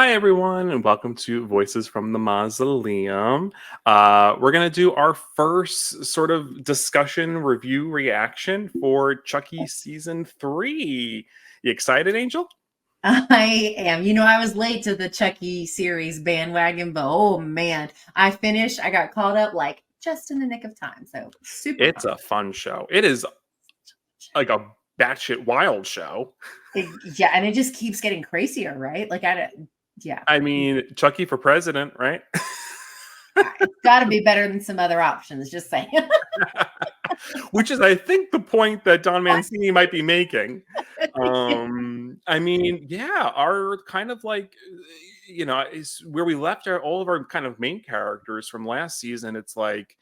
Hi, everyone, and welcome to Voices from the Mausoleum. We're going to do our first sort of discussion, review, reaction for Chucky Season 3. You excited, Angel? I am. I was late to the Chucky series bandwagon, but oh man, I finished. I got caught up like just in the nick of time. So super It's fun. a fun show. It is like a batshit wild show. Yeah, and it just keeps getting crazier, right? Like yeah. I mean, Chucky for president, right? It's got to be better than some other options. Just saying. Which is, I think, the point that Don Mancini might be making. I mean, yeah, our kind of like, is where we left all of our kind of main characters from last season. It's like,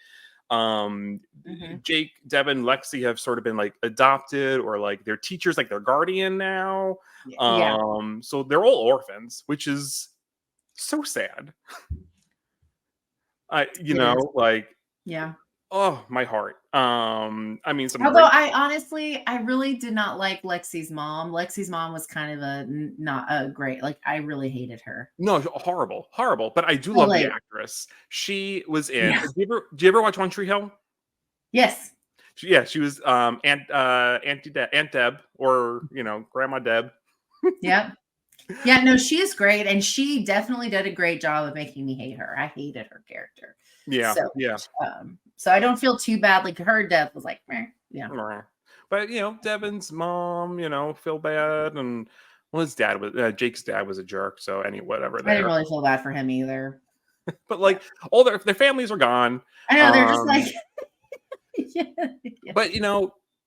Mhm. Jake, Devin, Lexi have sort of been like adopted, or like their teachers, like their guardian now. Yeah. So they're all orphans, which is so sad. It is. Like, Yeah. oh, my heart. I mean, some Although great. I really did not like Lexi's mom. Lexi's mom was kind of not a great. Like I really hated her. No, horrible, horrible. But I do So love the like, actress. She was in. yeah. Do you ever watch One Tree Hill? Yes. She was Aunt Deb, or Grandma Deb. Yeah. Yeah, no, she is great, and she definitely did a great job of making me hate her. I hated her character Yeah, so yeah. so I don't feel too bad. Like her death was like, meh, yeah. But Devin's mom, feel bad, and well, his dad was Jake's dad was a jerk. So whatever I didn't there. really feel bad for him either. But like all their families are gone. I know they're just like, yeah, yeah, But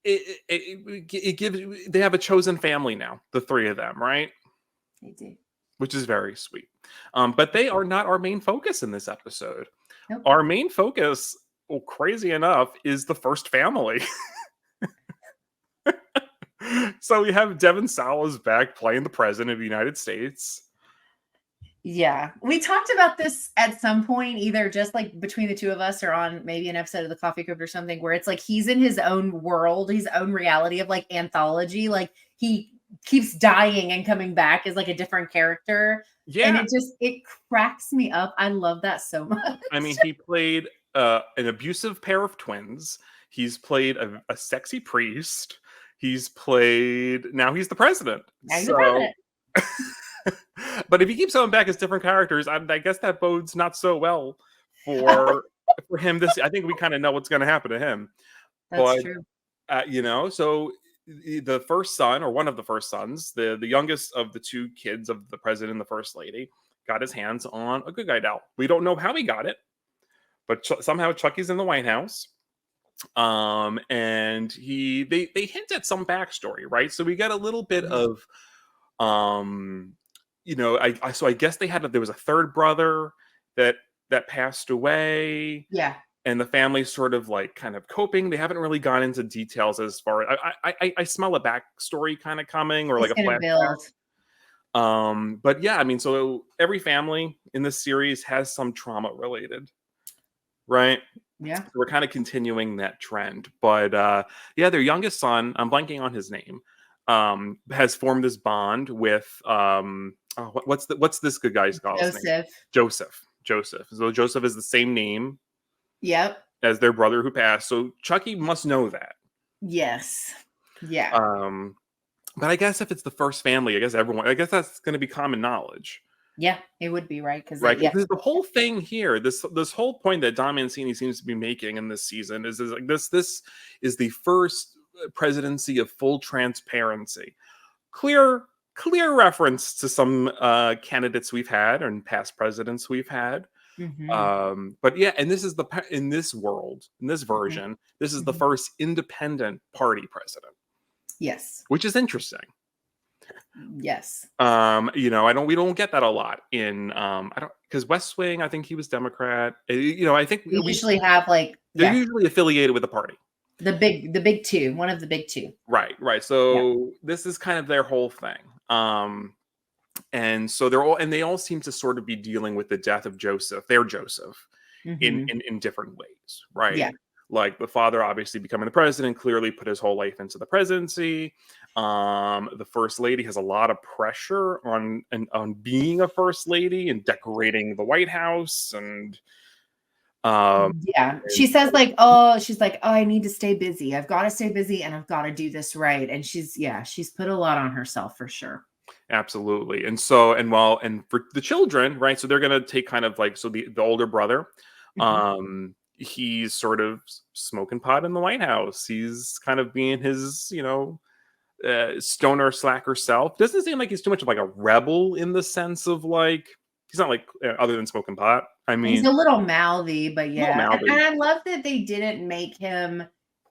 it gives they have a chosen family now, the three of them, right? they do. Which is very sweet. But they are not our main focus in this episode. Nope. Our main focus, well, crazy enough, is the first family. So we have Devin Sawa's back playing the president of the United States. Yeah, we talked about this at some point, either just like between the two of us or on maybe an episode of the Coffee Crypt or something, where it's like he's in his own world, his own reality of like anthology. Like he keeps dying and coming back as like a different character. And Yeah. it cracks me up. I love that so much. I mean, he played an abusive pair of twins. He's played a sexy priest. Now he's the president. Now he's the president. But if he keeps going back as different characters, I guess that bodes not so well for him. I think we kind of know what's going to happen to him. That's true. So the first son, or one of the first sons, the youngest of the two kids of the president and the first lady, got his hands on a good guy doll. We don't know how he got it, but somehow Chucky's in the White House. And they hint at some backstory, right? So we get a little bit of I guess there was a third brother that passed away. Yeah. And the family's sort of like kind of coping. They haven't really gone into details as far. I smell a backstory kind of coming, or It's like a gonna flashback. build. But yeah, I mean, so every family in this series has some trauma related, right? Yeah. So we're kind of continuing that trend. But yeah, their youngest son, I'm blanking on his name, has formed this bond with what's this good guy's name? Joseph. So Joseph is the same name Yep. as their brother who passed. So Chucky must know that. Yes. Yeah. But I guess if it's the first family, I guess that's going to be common knowledge. Yeah, it would be right because Right. yeah. The whole thing here, this whole point that Don Mancini seems to be making in this season is like this is the first presidency of full transparency. Clear reference to some candidates we've had and past presidents we've had. But yeah, and this is in this world, in this version, this is the first independent party president. Yes. Which is interesting. Yes. We don't get that a lot in because West Wing, I think he was Democrat. I think we usually have they're usually affiliated with the party. The big two, one of the big two. Right. So this is kind of their whole thing. And so they all seem to sort of be dealing with the death of Joseph, in different ways, right? Yeah. Like the father obviously becoming the president, clearly put his whole life into the presidency. The first lady has a lot of pressure on being a first lady and decorating the White House, um, Yeah. and She says she's like, "Oh, I need to stay busy. I've got to stay busy and I've got to do this right." And she's put a lot on herself for sure. absolutely. And for the children, right? So they're gonna take kind of like the older brother, Mhm. he's sort of smoking pot in the White House. He's kind of being his, stoner slacker self. Doesn't seem like he's too much of like a rebel in the sense of like he's not like other than smoking pot. I He's mean, a little mouthy, but a little yeah. And mouthy. I love that they didn't make him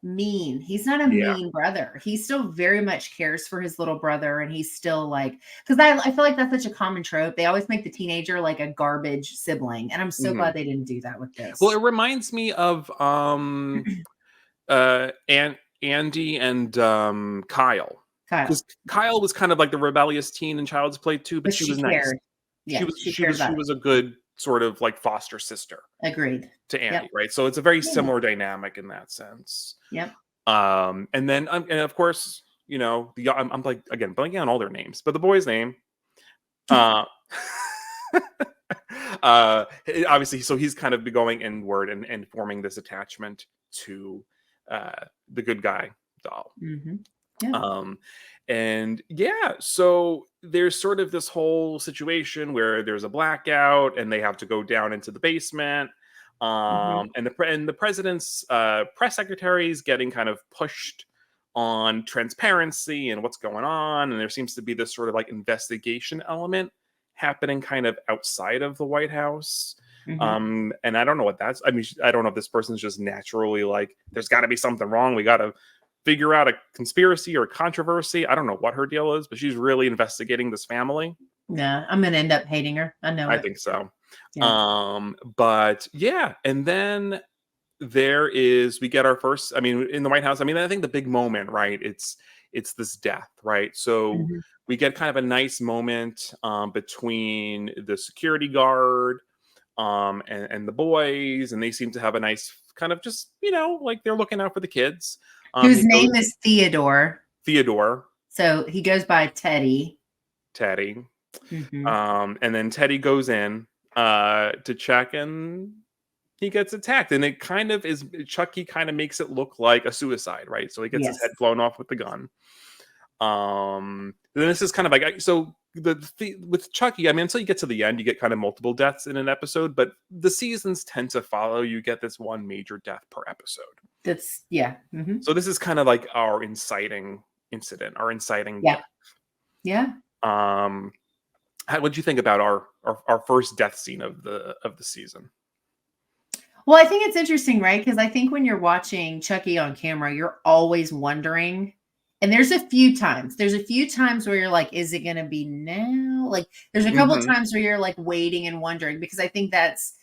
mean. He's not a Yeah. mean brother. He still very much cares for his little brother. And he's still like, because I feel like that's such a common trope. They always make the teenager like a garbage sibling. And I'm so Mhm. glad they didn't do that with Well, it this. reminds me of and Andy and Kyle, Kyle. because Kyle was kind of like the rebellious teen in Child's Play too, but But she she was nice. cared. She Yeah, was she she cared was about she it. was a good sort of like foster sister Agreed. to Andy, Yep. right? So it's a very Yeah. similar dynamic in that sense. Yep. And of course, I'm like again blanking on all their names, but the boy's name, uh, obviously, so he's kind of be going inward and forming this attachment to the good guy doll. Hmm. Yeah. Um, and yeah, so there's sort of this whole situation where there's a blackout and they have to go down into the basement. Hmm. And the president's press secretary is getting kind of pushed on transparency and what's going on. And there seems to be this sort of like investigation element happening kind of outside of the White House. Hmm. And I don't know what that's. I mean, I don't know if this person's just naturally like, there's got to be something wrong. We got to figure out a conspiracy or controversy. I don't know what her deal is, but she's really investigating this family. Yeah. I'm gonna end up hating her. I know I it. think so. Yeah. But yeah, and then we get our first, I mean, in the White House, I mean, I think the big moment, right? It's this death, right? So Mhm. we get kind of a nice moment between the security guard and the boys, and they seem to have a nice kind of just, like they're looking out for the kids. Whose He goes name is Theodore. Theodore, So he goes by Teddy. Teddy. Mhm. And then Teddy goes in to check, and he gets attacked. And it kind of is Chucky kind of makes it look like a suicide, right? So he gets his Yes. head blown off with the gun. Then this is kind of like so with Chucky. I mean, until you get to the end, you get kind of multiple deaths in an episode, but the seasons tend to follow. You get this one major death per episode. That's yeah. Mhm. So this is kind of like our inciting incident, our inciting Yeah. death. Yeah. Um, what do you think about our first death scene of the season? Well, I think it's interesting, right? Because I think when you're watching Chucky on camera, you're always wondering. And there's a few times where you're like, is it going to be now? Like, there's a couple Hmm. times where you're like waiting and wondering because I think that's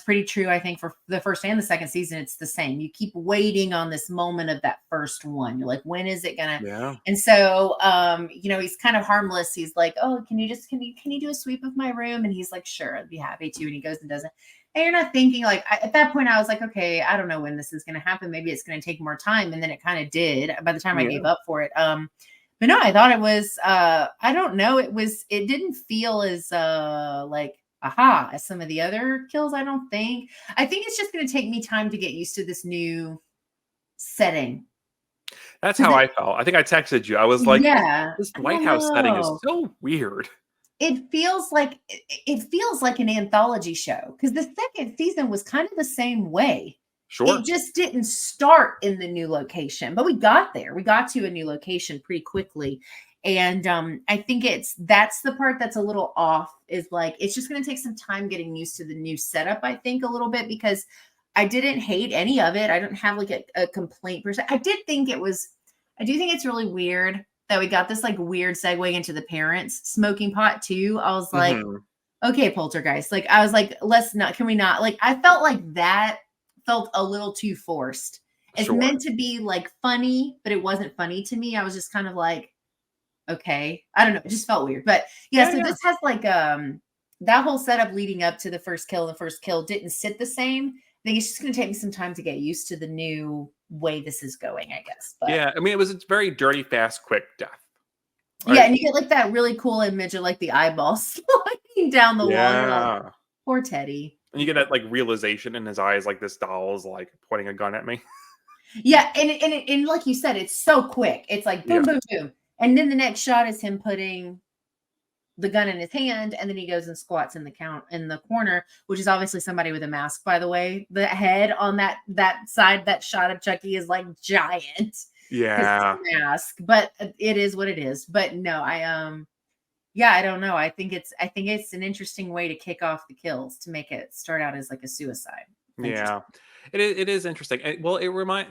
pretty true. I think for the first and the second season, it's the same. You keep waiting on this moment of that first one. You're like, when is it gonna? Yeah. And so, he's kind of harmless. He's like, oh, can you do a sweep of my room? And he's like, sure, I'd be happy to. And he goes and does it. And you're not thinking like at that point, I was like, okay, I don't know when this is gonna happen. Maybe it's gonna take more time. And then it kind of did. By the time I Yeah. gave up for it, but no, I thought it was. I don't know. It didn't feel as like aha as some of the other kills. I think it's just going to take me time to get used to this new setting That's because how I felt. I think I texted you. I was like, yeah, this I White don't House setting is know. so weird. It feels like an anthology show because the second season was kind of the same way. It Sure. just didn't start in the new location, but we got there. We got to a new location pretty quickly. And I think that's the part that's a little off is like it's just going to take some time getting used to the new setup, I think, a little bit because I didn't hate any of it. I don't have like a complaint per se. I do think it's really weird that we got this like weird segue into the parents smoking pot too. I was like, Hmm. okay, poltergeist. Like I was like, let's not, can we not? Like I felt like that felt a little too forced. It's Sure. meant to be like funny, but it wasn't funny to me. I was just kind of like, okay, I don't know. It just felt weird. But yeah, Yeah, so yeah. this has like that whole setup leading up to the first kill didn't sit the same. think it's just going to take me some time to get used to the new way this is going, I guess. But Yeah, I mean, it was a very dirty, fast, quick death. yeah, Right? and you get like that really cool image of like the eyeball sliding down the wall. You're like, Yeah. poor Teddy. And you get that like realization in his eyes, like this doll is like pointing a gun at me. Yeah, and like you said, it's so quick. It's like boom, Yeah. boom, boom, and then the next shot is him putting the gun in his hand, and then he goes and squats in the corner, which is obviously somebody with a mask, by the way. The head on that side, that shot of Chucky is like giant because Yeah. it's a mask, but it is what it is. But no, yeah, I don't know. I think it's an interesting way to kick off the kills, to make it start out as like a suicide. Yeah. It is interesting. Well,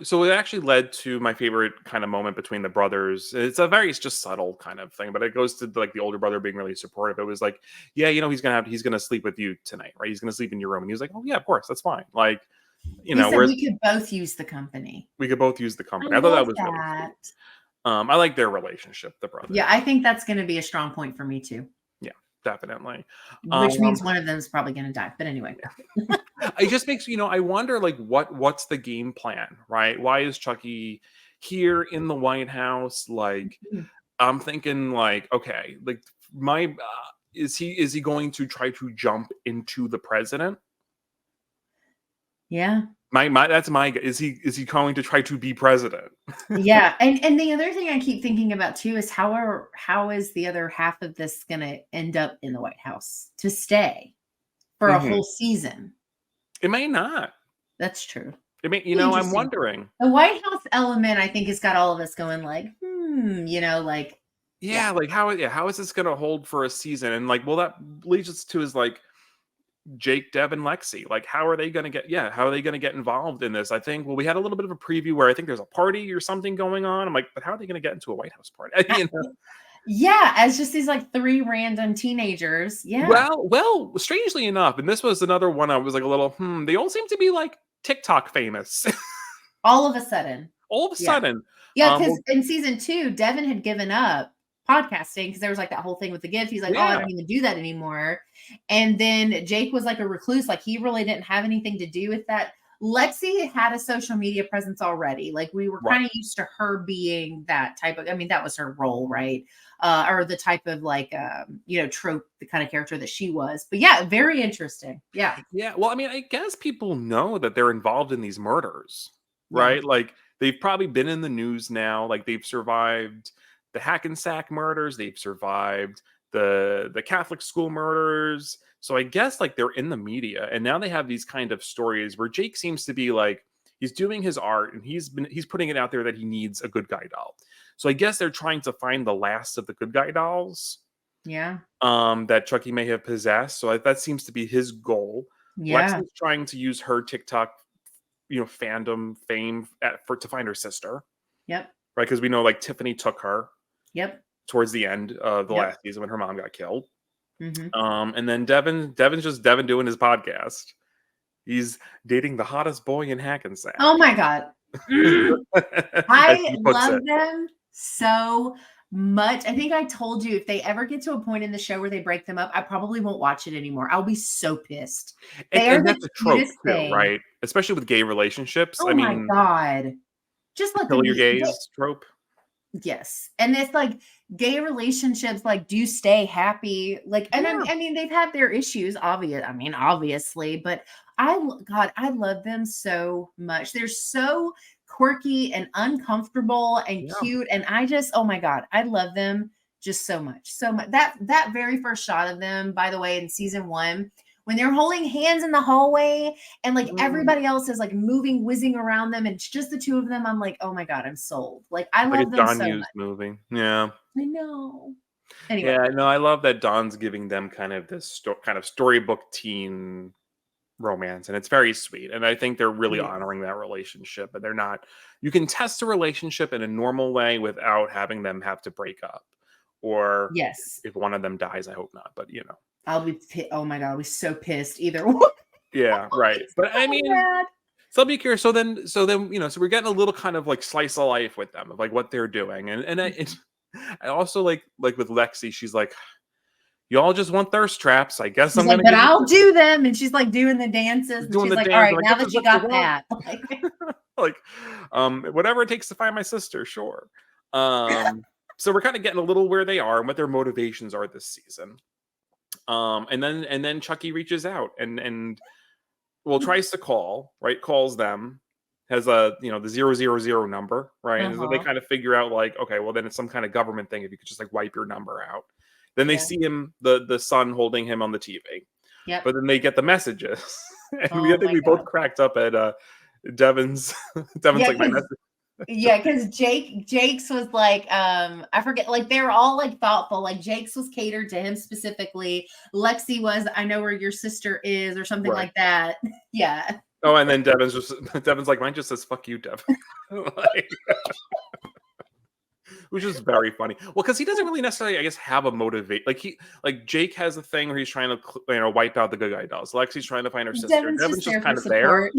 so it actually led to my favorite kind of moment between the brothers. It's just subtle kind of thing, but it goes to like the older brother being really supportive. It was like, yeah, he's gonna sleep with you tonight, right? He's gonna sleep in your room. And he was like, oh yeah, of course, that's fine. Like, He said whereas we could both use the company. we could both use the I company. I thought that love was really that. sweet. I like their relationship, the brothers. Yeah, I think that's going to be a strong point for me too. Yeah, definitely. Which means one of them is probably going to die. But anyway. It just makes I wonder like what's the game plan, right? Why is Chucky here in the White House? Like, I'm thinking like, okay, like is he going to try to jump into the president? Yeah. That's my is he going to try to be president? Yeah. And the other thing I keep thinking about too is how is the other half of this going to end up in the White House to stay for a whole season? It may not. That's true. It may, I'm wondering. The White House element, I think, has got all of us going like, like. Yeah, like how is this going to hold for a season? And like, well, that leads us to is like Jake, Dev, and Lexi. Like, how are they going to get involved in this? I think, well, we had a little bit of a preview where I think there's a party or something going on. I'm like, but how are they going to get into a White House party? Yeah, as just these like 3 random teenagers. Yeah. Well, strangely enough, and this was another one I was like a little, they all seem to be like TikTok famous. All of a sudden. All of a sudden. Yeah, because in season 2, Devin had given up podcasting because there was like that whole thing with the gift. He's like, oh, I don't even do that anymore. And then Jake was like a recluse. Like he really didn't have anything to do with that. Lexi had a social media presence already. Like we were kind of used to her being that type of, that was her role, right? Or the type of like, trope, the kind of character that she was. But yeah, very interesting. Yeah. Yeah. Well, I guess people know that they're involved in these murders, right? Like they've probably been in the news now. Like they've survived the Hackensack murders. They've survived the Catholic school murders. So I guess like they're in the media, and now they have these kind of stories where Jake seems to be like, he's doing his art and he's putting it out there that he needs a good guy doll. So I guess they're trying to find the last of the good guy dolls. Yeah. That Chucky may have possessed. So that seems to be his goal. Yeah. Lexi's trying to use her TikTok, fandom fame to find her sister. Yep. Right, because we know like Tiffany took her. Yep. Towards the end of the last season when her mom got killed. Mm-hmm. And then Devin's just Devin doing his podcast. He's dating the hottest boy in Hackensack. Oh my God. I love them so much. I think I told you if they ever get to a point in the show where they break them up, I probably won't watch it anymore. I'll be so pissed. And that's a trope too, right? Especially with gay relationships. Oh my God. Just let kill your gays trope. Yes. And it's like gay relationships, like, do stay happy. Like, and they've had their issues, obviously, but I love them so much. They're so quirky and uncomfortable and cute. And oh my God, I love them just so much. So much. That very first shot of them, by the way, in season 1, when they're holding hands in the hallway and like everybody else is like whizzing around them and it's just the two of them, I'm like, oh my God, I'm sold. Like I love them so much. Movie. Yeah. I know. Anyway. Yeah, no, I love that Dawn's giving them kind of this kind of storybook teen romance, and it's very sweet. And I think they're really honoring that relationship. But you can test a relationship in a normal way without having them have to break up. Or if one of them dies, I hope not. But I'll be oh my God, I'll be so pissed either way. Yeah, right. But so I'll be curious. So then, so we're getting a little kind of like slice of life with them of like what they're doing. And I also like with Lexi, she's like, y'all just want thirst traps. I guess She's I'm like, gonna but give you I'll do them. And she's like doing the dances. And doing she's the like, all dance. right, I'm like, now this that is you what you got want. that. Like, Like, whatever it takes to find my sister, sure. So we're kind of getting a little where they are and what their motivations are this season. And then Chucky reaches out and well tries to call, right? Calls them, has a the 000 number, right? And so they uh-huh. kind of figure out like, okay, well then it's some kind of government thing if you could just like wipe your number out. Then they Yeah. see him, the son holding him on the TV. Yep. But then they get the messages. And I Oh think my we both God. cracked up at Devin's Devin's Yeah, like my because message. Jake's was like, I forget, like they were all like thoughtful. Like Jake's was catered to him specifically. Lexi was, I know where your sister is, or something Right. like that. Yeah. Oh, and then Devin's like, mine just says fuck you, Devin. Like, which is very funny. Well, because he doesn't really necessarily, I guess, have a motivate. Like Jake has a thing where he's trying to, wipe out the good guy dolls. Lexi's trying to find her sister. Devin's Devin's just just there for kind of there.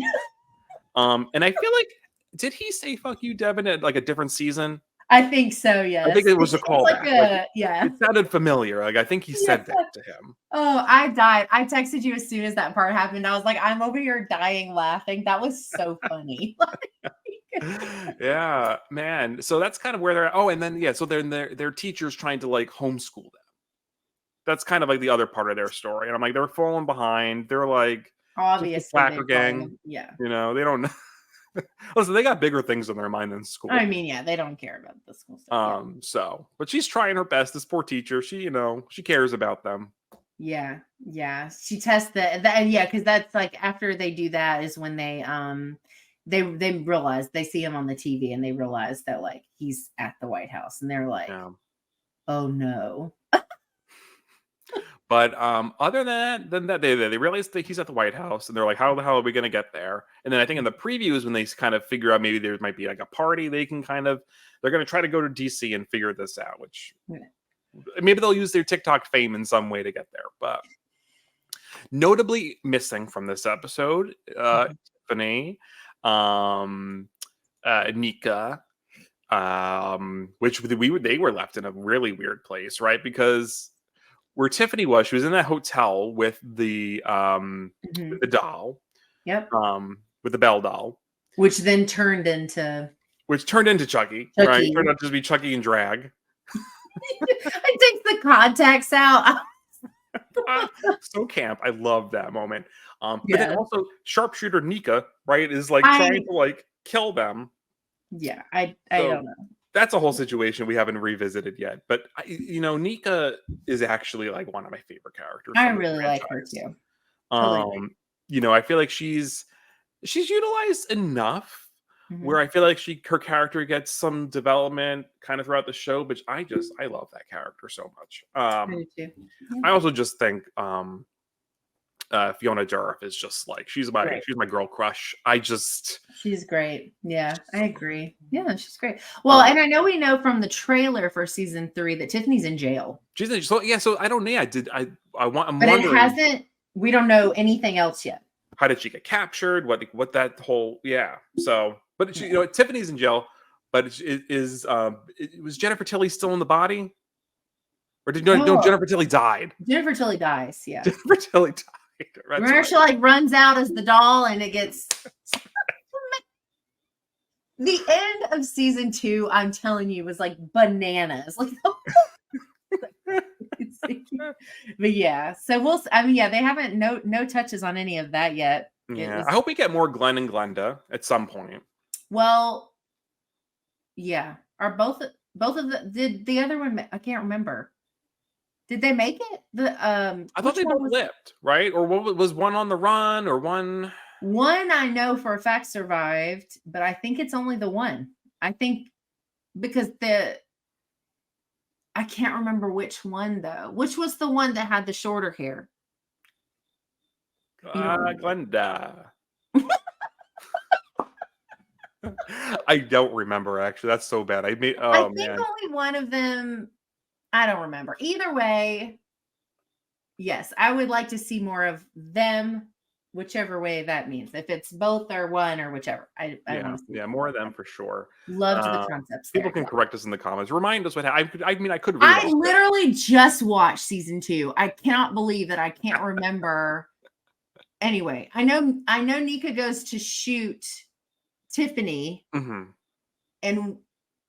support. And I feel like, did he say "fuck you, Devin" at like a different season? I think so, I think yes. it was a It's like callback. Like yeah. it sounded familiar. Like I think he Yeah. said that to him. Oh, I died. I texted you as soon as that part happened. I was like, I'm over here dying laughing. That was so funny. Yeah, man. So that's kind of where they're at. Oh, and then so then their teachers trying to like homeschool them. That's kind of like the other part of their story. And I'm like, they're falling behind. They're like just a Obviously, slacker they've fallen. gang. Yeah. They don't know. Listen, they got bigger things on their mind than school. I mean, yeah, they don't care about the school stuff. But she's trying her best. This poor teacher, she cares about them. Yeah. She tests that. Yeah, because that's like after they do that is when they realize they see him on the TV and they realize that like he's at the White House and they're like, Yeah. oh no. But other than that, they realize that he's at the White House, and they're like, "How the hell are we going to get there?" And then I think in the previews, when they kind of figure out maybe there might be like a party, they're going to try to go to DC and figure this out. Which maybe they'll use their TikTok fame in some way to get there. But notably missing from this episode, Tiffany, Nika, which they were left in a really weird place, right? Because where Tiffany was, she was in that hotel with the doll. Yep. With the Belle doll. Which then turned into Chucky. Right? Turned out to be Chucky and drag. I take the contacts out. So camp. I love that moment. But then also sharpshooter Nika, right, is like trying to like kill them. Yeah, I don't know. That's a whole situation we haven't revisited yet. But Nika is actually like one of my favorite characters. I really like her too. Totally. I feel like she's utilized enough where I feel like her character gets some development kind of throughout the show, but I love that character so much. I do too. Yeah. I also just think Fiona Dourif is just like she's my girl crush. She's great. Yeah, I agree. Yeah, she's great. Well, and I know we know from the trailer for season 3 that Tiffany's in jail. So I don't know. I'm but wondering, it hasn't. We don't know anything else yet. How did she get captured? What that whole So, but Tiffany's in jail. But was Jennifer Tilly still in the body? Or did Jennifer Tilly died? Jennifer Tilly dies. Yeah. Jennifer Tilly died. Remember, she like runs out as the doll, and it gets the end of season 2. I'm telling you, was like bananas. Like, but yeah. So they haven't no touches on any of that yet. Yeah, I hope we get more Glenn and Glenda at some point. Well, yeah. Are both of did the other one? I can't remember. Did they make it? I thought they both lived, right? Or what was one on the run, or one? One I know for a fact survived, but I think it's only the one. I think because I can't remember which one though. Which was the one that had the shorter hair? Glenda. I don't remember actually. That's so bad. I think only one of them. I don't remember. Either way, yes, I would like to see more of them whichever way that means. If it's both or one or whichever, I want to see. Yeah, more of them for sure. Loved the concepts People there. can correct us in the comments. Remind us what happened. I mean, I could I rewatch it. literally just watched season 2. I cannot believe that I can't remember. Anyway, I know Nika goes to shoot Tiffany, and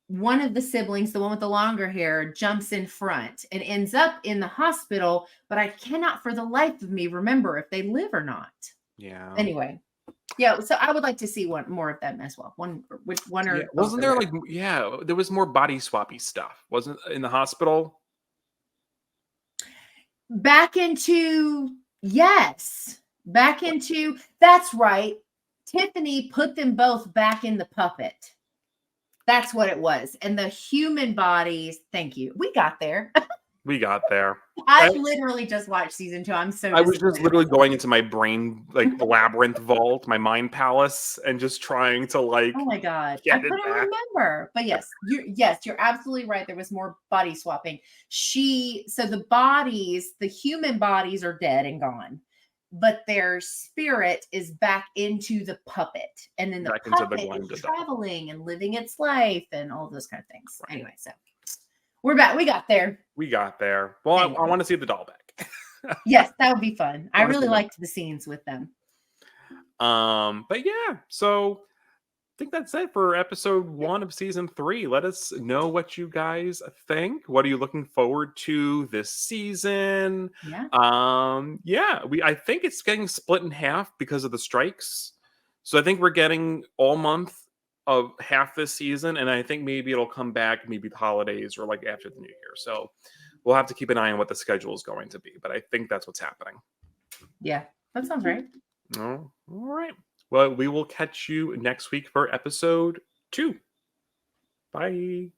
one of the siblings, the one with the longer hair, jumps in front and ends up in the hospital, but I cannot for the life of me remember if they live or not. Yeah. Anyway. Yeah, so I would like to see more of them as well. One or wasn't there like there was more body swappy stuff, wasn't in the hospital? Back into that's right. Tiffany put them both back in the puppet. That's what it was. And the human bodies, thank you. We got there. We got there. I literally just watched season 2. I'm so I was just literally going into my brain like labyrinth vault, my mind palace, and just trying to like. Oh my god, I couldn't remember. But yes, you're absolutely right. There was more body swapping. So the human bodies are dead and gone, but their spirit is back into the puppet, and then the puppet is traveling and living its life and all those kind of things. Right. Anyway, so we're back. We got there. Well, anyway. I want to see the doll back. Yes, that would be fun. I really liked the scenes with them. But yeah, so I think that's it for episode 1 of season 3. Let us know what you guys think. What are you looking forward to this season? Yeah. I think it's getting split in half because of the strikes. So I think we're getting all month of half this season, and I think maybe it'll come back maybe the holidays or like after the new year. So we'll have to keep an eye on what the schedule is going to be, but I think that's what's happening. Yeah, that sounds right. Oh, all right. Well, we will catch you next week for episode 2. Bye.